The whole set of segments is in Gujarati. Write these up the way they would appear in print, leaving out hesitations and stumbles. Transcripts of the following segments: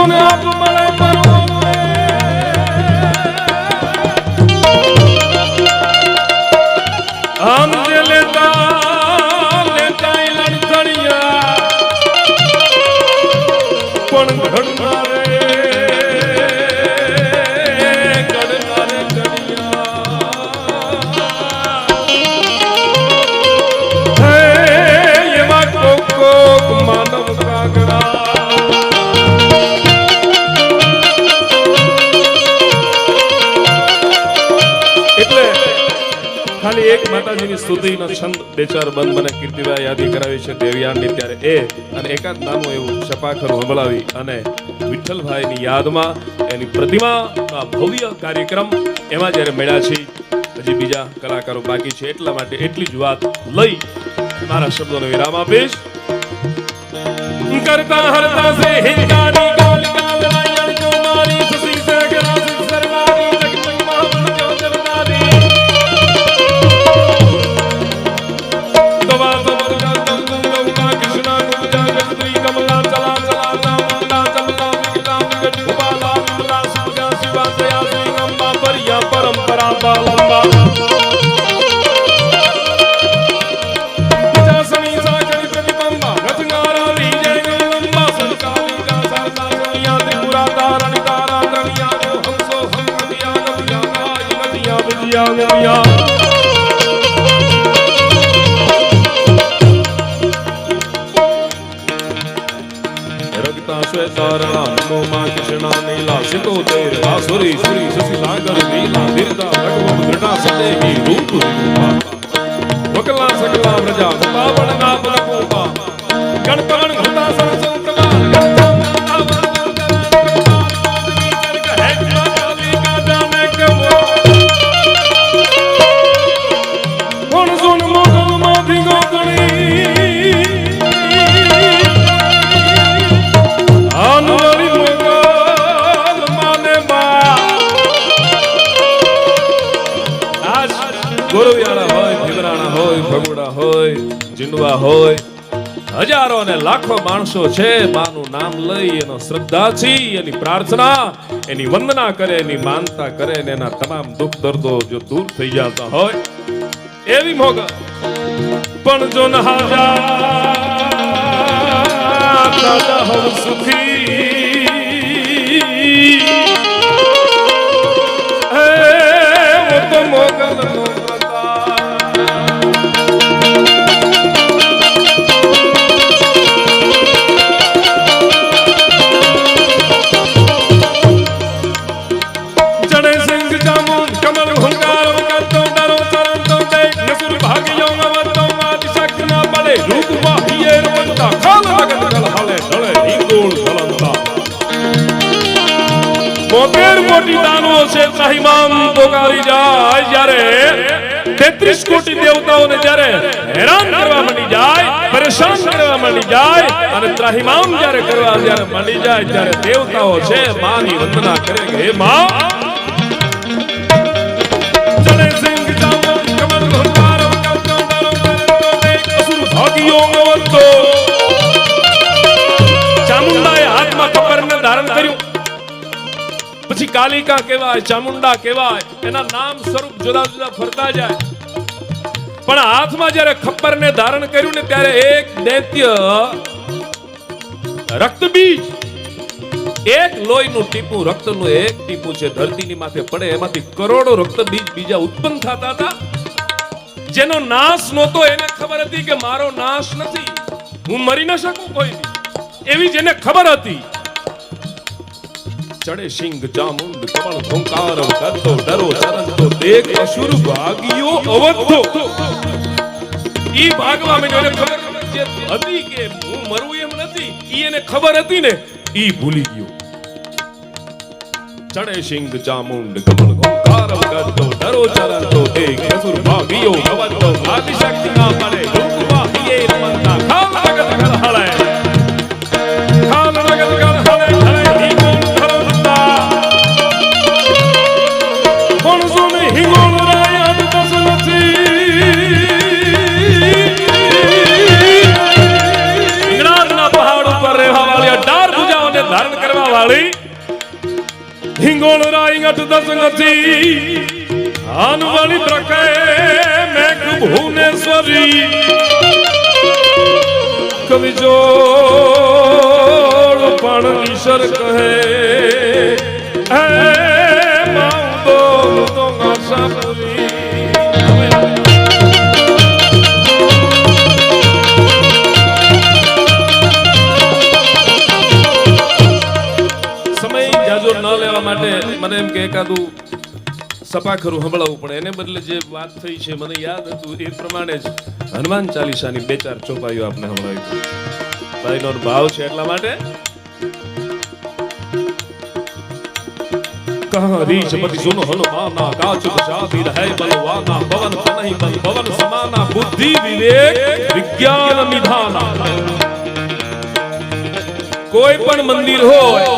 ને આપ મળે આમ જે લેતા લડતણિયા પણ ઘડનારે માનવ કાગડા એટલે ખાલી એક માતાજીની સ્તુતિનો છંદ બે ચાર બંધ મને કીર્તિભાઈ યાદી કરાવી છે દેવયાનની ત્યારે એ અને એકાદ નાનું એવું શપાખરું સંભળાવી અને વિઠ્ઠલભાઈની યાદમાં એની પ્રતિમા ભવ્ય કાર્યક્રમ એમાં જ્યારે મળ્યા છે હજી બીજા કલાકારો બાકી છે એટલા માટે એટલી જ વાત લઈ મારા શબ્દોનો વિરામ આપીશ करता हरता से हिंगानी गाल गाल रायण को मारी ससी से गरा से सरवारी जगमग महाबल जो जरदारी दवा समर का गंगा कृष्णा गुजा गंत्री कमला चला चला चामुंडा चमला विकटा विकट गोपाला विमला सुजा शिवा दया सिंह अम्बा परिया परंपरा बालंबा रगता श्वेतारणा नमो मां कृष्णा नीला सितो तेर आसुरी श्री शशि सागर नीला दीर्घा भगवत दृढ़ा सतेहि रूप वकला सकला प्रजा पावन नाम रखोपा गणपण होता सरसंतला ગોરવિયાળા હોય ભીમરાણા હોય ભગોડા હોય જીંડવા હોય હજારો અને લાખો માણસો છે માનું નામ લઈ એનો શ્રદ્ધાથી એની પ્રાર્થના એની વંદના કરે એની માનતા કરે ને એના તમામ દુઃખ દર્દો જો દૂર થઈ જતા હોય એવી મોગલ પણ જો નહાજા હવ સુખી હે વો તો મોગલ નો કોટી દાનો છે ત્રાહિમામ પોકારી જાય જ્યારે 33 કોટી દેવતાઓને જ્યારે હેરાન કરવા માંડી જાય પરેશાન કરવા માંડી જાય અને ત્રાહિમામ જ્યારે કરવા જ્યારે માંડી જાય ત્યારે દેવતાઓ છે માની વંદના કરે કે હે માં ચલે સિંહ જામો કમલ ઘોંકાર અસુર ભાગીઓ મવતો ચામુંડાએ હાથમાં ખપરને ધારણ કર્યું પછી કાલિકા કહેવાય ચામુંડા કહેવાય એના નામ સ્વરૂપ જુદા જુદા ફરતા જાય પણ હાથમાં જ્યારે ખપ્પરને ધારણ કર્યું ને ત્યારે એક દૈત્ય રક્તબીજ એક લોહીનું ટીપું રક્તનું એક ટીપું છે ધરતીની માથે પડે એમાંથી કરોડો રક્તબીજ બીજા ઉત્પન્ન થતા હતા જેનો નાશ નહોતો એને ખબર હતી કે મારો નાશ નથી હું મરી ન શકું કોઈ એવી જેને ખબર હતી ચડે સિંહ ચામુંડ કમળ ઓંકાર કરતો ડરો ચરંતો દેખ અસુર ભાગ્યો અવધો ઈ ભાગવા મે એને ખબર જે હતી કે હું મરું એમ નથી ઈ એને ખબર હતી ને ઈ ભૂલી ગયો ચડે સિંહ ચામુંડ કમળ ઓંકાર કરતો ડરો ચરંતો દેખ અસુર ભાગ્યો અવધો આદિ શક્તિ ના પડે રૂપવા હિયે રમતા ખાલ જગત ઘર હળે ખાલ જગત ઘર હળે ધારણ કરવા વાળી હિંગોળ રાઈ 8-10 નથી આનવાળી પ્રકે મેઘ ભુવનેશ્વરી કવિ જોડ પણ ઈશ્વર કહે હે માઉ તો આશાપુરી સમય જાજો ન લેવા માટે મને એમ કે એકાદું સપાખરું સંભળાવવું પડે એને બદલે જે વાત થઈ છે મને યાદ હતું એ પ્રમાણે જ હનુમાન ચાલીસાની 2-4 ચોપાઈઓ આપને સંભળાવી ભાઈનો ભાવ છે એટલા માટે કહા રીચપતિ સુનો હનુમાના કાચ શાદી રહે બલવાના પવન તનહી બલ પવન સમાના બુદ્ધિ વિવેક વિજ્ઞાન નિધાના કોઈ પણ મંદિર હોય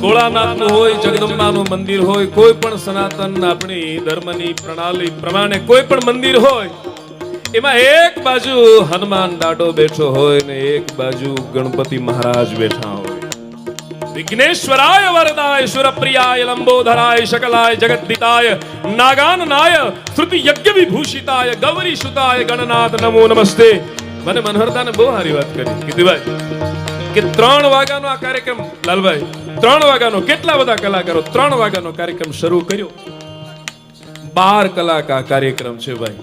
ભોળાનાથનું હોય જગદંબાનું મંદિર હોય કોઈ પણ સનાતન આપણી ધર્મની પ્રણાલી પ્રમાણે કોઈ પણ મંદિર હોય એમાં એક બાજુ હનુમાન દાડો બેઠો હોય ને એક બાજુ ગણપતિ મહારાજ બેઠા હોય વિઘ્નેશ્વરાય વરદાય સુરપ્રિયાય લંબોધરાય શકલાય જગદ્દિતાય નાગાનનાય શ્રુતિ યજ્ઞ વિભૂષિતાય ગૌરી સુતાય ગણનાથ નમો નમસ્તે મને મનોહરતાને બહુ સારી વાત કરી કીધુભાઈ કે 3 વાગ્યાનો આ કાર્યક્રમ લાલભાઈ 3 વાગ્યાનો કેટલા બધા કલાકારો 3 વાગ્યાનો કાર્યક્રમ શરૂ કર્યો 12 કલાક આ કાર્યક્રમ છે ભાઈ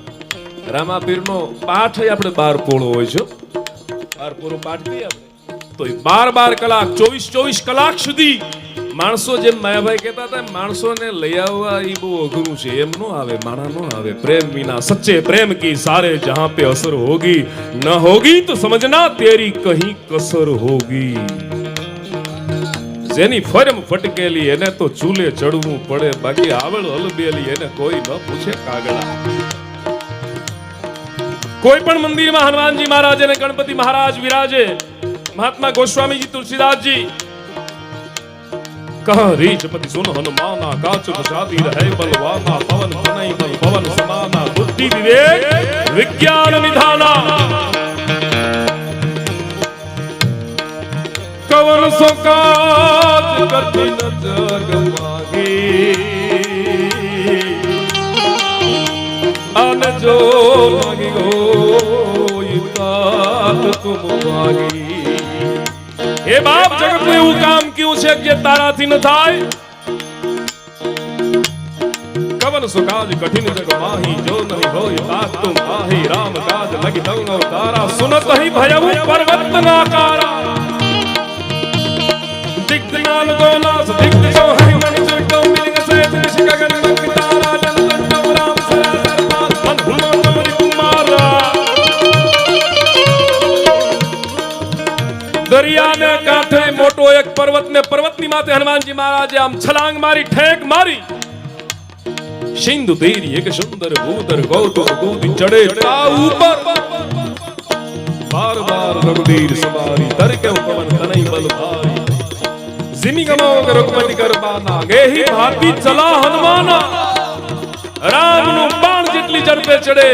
રામાપીરનો પાઠ આપણે 12 પોળો હોય છે 12 પોળો પાઠ કહીએ આપણે તો 12 કલાક 24 કલાક સુધી માણસો જેમ માયાભાઈ કહેતા હતા માણસોને લઈ આવવા એ બહુ અઘરું છે એમ નો આવે માણા નો આવે પ્રેમ વિના સચ્ચે પ્રેમ કી સારે જહાં पे असर होगी न होगी तो समझना तेरी कहीं कसर होगी જેની ફરમ ફટકેલી એને તો ચૂલે ચડવું પડે બાકી આવળ હલબેલી એને કોઈ ન પૂછે કાગડા કોઈ પણ મંદિરમાં હનુમાનજી મહારાજ અને ગણપતિ મહારાજ વિરાજે મહાત્મા ગોસ્વામીજી તુલસીદાસજી कह रीचपति सुन हनुमाना काच शादी रहे बलवाना पवन तनई बल पवन समाना बुद्धि विवेक विज्ञान निधाना कवन सो काज कठिन जग मागे अन जो मागी हो तात तुम मागी हे बाप जगत में એવું કામ ક્યું છે કે તારાથી ન થાય કવન સુકાજ કઠિન જગ માહી જો નહીં હોય तात तुम माही राम काज लगी तंग तारा सुनत ही भयउ पर्वत नाकारा दिग्नाल गोलास दिग्ग जो है मन चटो मिलिंग से ऋषि गगन मंग तारा जन तंडो राम सरा सरमान मन हुलो नमरि कुमारा दरिया ने कांठे मोटो एक पर्वत ने पर्वतनी माथे हनुमानजी महाराजे आम छलांग मारी ठेक मारी सिंधु तेरी एक सुंदर भूदर गौतम दूधी चढ़े ता ऊपर बार बार रघुवीर सवारी तर के पवन तनई बल भारी जिमी गमो रघुपति करबाना गेही भाती चला हनुमाना राम नु बाण જેટલી ઝડપે ચડે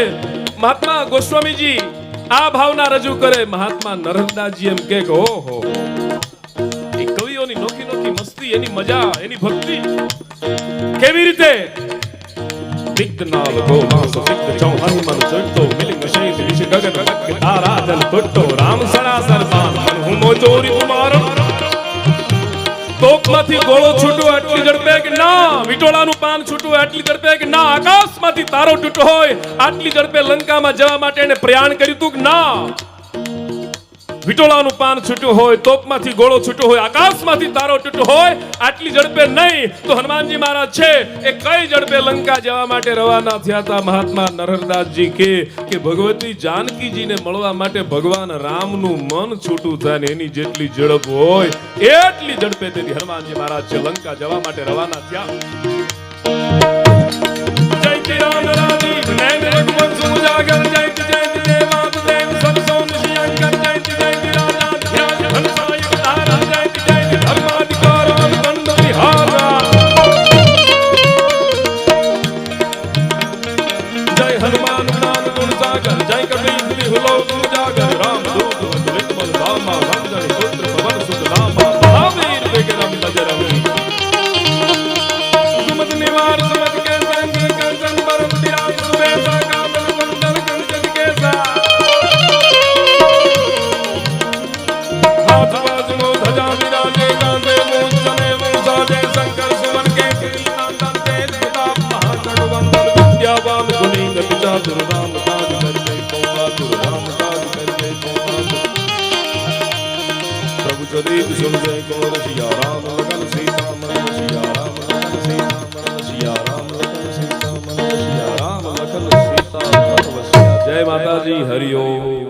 મહાત્મા ગોસ્વામીજી આ ભાવના રજૂ કરે મહાત્મા નર્મદાજી એમ કે ઓહો એ કવિઓની નોખી નોખી મસ્તી એની મજા એની ભક્તિ કેવી રીતે દિગ્નાલ ગોમાસ દિગ્ગ ચૌહાણ મન ચડતો મિલિંગ શૈત વિષ ગગન મક તારા જલ તોટો રામ સડા સરબાન મન હું મોજોરી કુમાર તોપમાંથી ગોળો છૂટો આટલી ઝડપે કે ના વિટોળાનું પાન છૂટું આટલી ઝડપે કે ના આકાશમાંથી તારો તૂટો હોય આટલી ઝડપે લંકામાં જવા માટે એને પ્રયાણ કર્યું તું કે ના વિટોળાનું પાન છૂટું હોય તોપમાંથી ગોળો છૂટો હોય આકાશમાંથી તારો તૂટો હોય આટલી ઝડપે નહીં તો હનુમાનજી મહારાજ છે એ કઈ ઝડપે લંકા જવા માટે રવાના થયા હતા મહાત્મા નરહરદાસજી કે ભગવતી જાનકીજીને મળવા માટે ભગવાન રામનું મન છૂટું થાય ને એની જેટલી ઝડપ હોય એટલી ઝડપે તેથી હનુમાનજી મહારાજ છે લંકા જવા માટે રવાના થયા જય શ્રી રામ રાજી નૈન રઘુવંશ ઉજાગર જય જય દેવાદ દેવ સબ સૌ શંકર જય જય રાજા ધ્યાન હંસાય તારા જય જય ધર્માધિકાર દંડ વિહારા જય હનુમાન જ્ઞાન ગુણ સાગર જય કબીર વિહુલો ઉજાગર રામ દૂત વિકમલ ભામા ભંજન પુત્ર પવન સુત રામા મહાવીર गति चातुर राम काज कर गई पौआतुर राम काज कर गई पौआतुर प्रभु चरित सुन जय कौन सिया राम लगन सीता मन सिया राम लगन सीता मन सिया राम लगन सीता मन सिया राम लगन सीता मन वसिया। जय माता जी, हरि ओम।